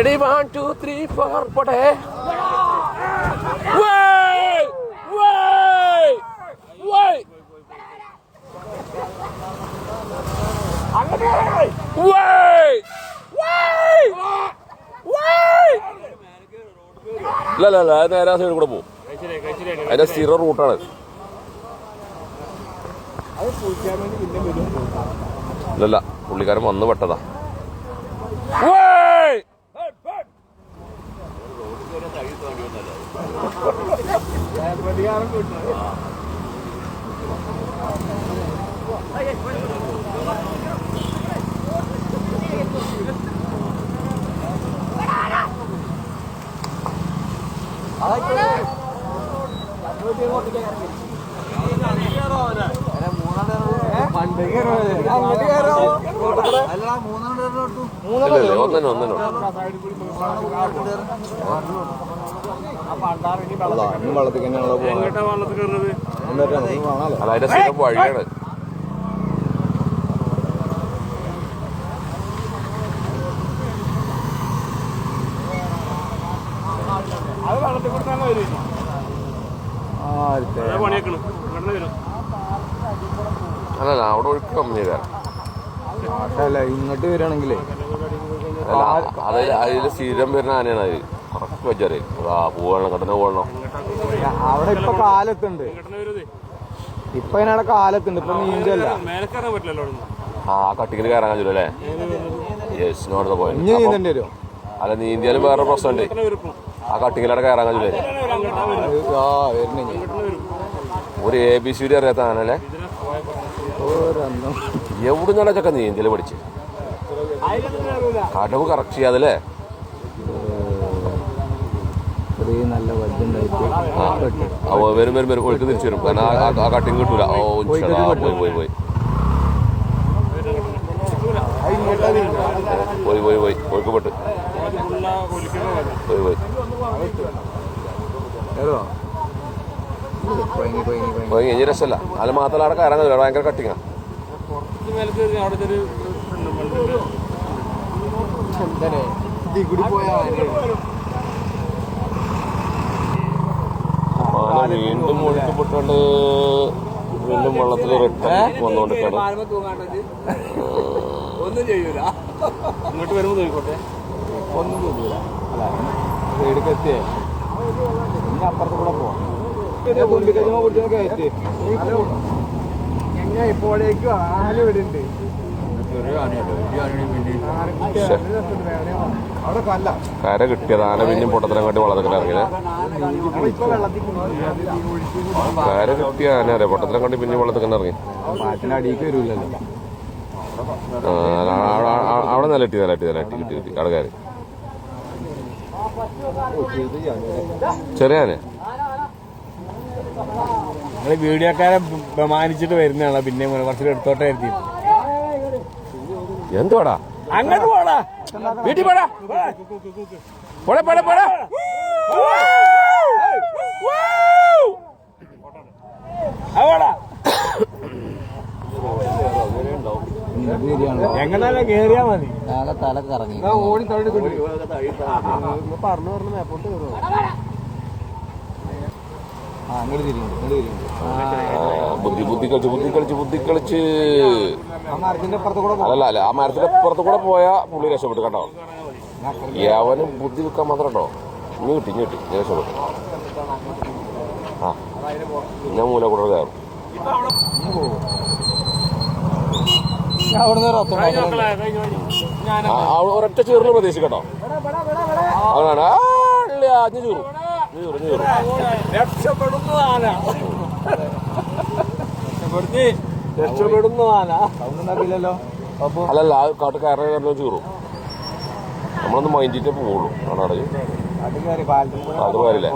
Ready, 1, 2, 3, 4, പോട്ടെ. Wait! Wait! Wait! Wait! Wait! Wait! ഇല്ല നേരെ സൈഡിൽ കൂടെ പോകും. അതിന്റെ സ്ഥിര റൂട്ടാണ്. ഇല്ല പുള്ളിക്കാരൻ വന്ന് പെട്ടതാ. അതിന്റെ സ്ഥിരം വഴിയാണ്. അല്ലല്ല അവിടെ ഒഴുക്ക് കമ്മിയാണ്. ഇങ്ങോട്ട് വരികയാണെങ്കിലേ അതിൽ സ്ഥിരം വരുന്ന ആനയാണ്. അത് കറക്റ്റ് വെച്ചാല് പോവണം കടന്ന് പോകണം. അവിടെ ഇപ്പൊ കാലത്തുണ്ട്. ഇപ്പൊ അതിനവിടെ കാലത്തുണ്ട്. ഇപ്പൊ നീന്തല്ല. ആ കട്ടിക്കല് കയറാൻ കഴിയില്ല അല്ലേ? യെസ് നോട്ട് പോയി. ഇനി നീന്തേണ്ടി വരും. അല്ല നീന്തിയാലും വേറെ പ്രശ്നമുണ്ട്. ആ കട്ടിക്കലവിടെ കയറാൻ കഴിയില്ല. ഒരു ABCD അറിയാത്ത ആനല്ലേ? എവിടെ നിന്നാണ് ചക്ക നീന്തല് പഠിച്ച്? കടവ് കറക്റ്റ് ചെയ്യാതല്ലേ? വരും ഒഴുക്ക് തിരിച്ചു വരും. കാരണം ആ കട്ടിങ് കിട്ടൂല. പോയി ഒഴുക്ക് പെട്ട് പോയി ഇനി രസമല്ല. അത് മാത്രമല്ല അവിടെ കയറാൻ കഴിയില്ല. ഭയങ്കര കട്ടിങ്ങാ. ആന വീണ്ടും ഒഴുക്ക് പെട്ടുകൊണ്ട് വീണ്ടും വെള്ളത്തിൽ റിട്ടേൺ വന്നുകൊണ്ടിരിക്കുകയാണ്. ഒന്നും ചെയ്യൂല. ഇങ്ങോട്ട് വരുമ്പോ നോക്കോട്ടെ. ഒന്നും ചെയ്യൂല. എടുക്കെത്തിയേ ഇനി അപ്പുറത്ത് കൂടെ പോവാം. ഇപ്പോഴേക്കും ആന വരുന്നുണ്ട്. കര കിട്ടിയത് ആന പിന്നെയും പൊട്ടത്തരം കാട്ടി വളർത്തക്കാൻ ഇറങ്ങില്ല. കര കിട്ടിയ ആന അറിയാം പൊട്ടത്തരം കാട്ടി പിന്നെയും വളർത്തക്കാൻ ഇറങ്ങി. അടിക്ക് വരൂല്ലല്ലോ. അവിടെ നിലട്ടി കിട്ടി അവിടെ കയറി. ചെറിയ ആന നമ്മള് വീഡിയോക്കാരെ ബഹുമാനിച്ചിട്ട് വരുന്നതാണോ? പിന്നെ കുറച്ച് എടുത്തോട്ടെ കരുതി. എന്തുവാടാ അങ്ങോട്ട് പോടാ, വീട്ടിൽ പോടാ, പോടാ പോടാ പോടാ. എങ്ങനെ കേറിയാ മതി. തല കറങ്ങി ഓടി തള്ളി പറഞ്ഞു മേപ്പോട്ട് കയറുമോ? ബുദ്ധി കളിച്ച് അല്ല ആ മരത്തിന്റെ പുറത്ത് കൂടെ പോയാ പുള്ളി രക്ഷപ്പെട്ടു കേട്ടോ. അവന് ബുദ്ധി വെക്കാൻ മാത്രം കേട്ടോ. ഇനി കിട്ടി രക്ഷപ്പെട്ടു. ആ ഞാൻ മൂല കൂടെ കയറും. ഒരൊറ്റ ചേറിന് പ്രതീക്ഷിക്കും കേട്ടോ. അതാണ് രക്ഷപ്പെടുന്നു ആന. അല്ലല്ല ആ കാട്ട് കയറി കയറുന്ന ചീറും. നമ്മളൊന്ന് മൈൻഡിട്ടേ പോവുള്ളൂ. ആണ് അടയും അത് കാര്യമില്ലേ?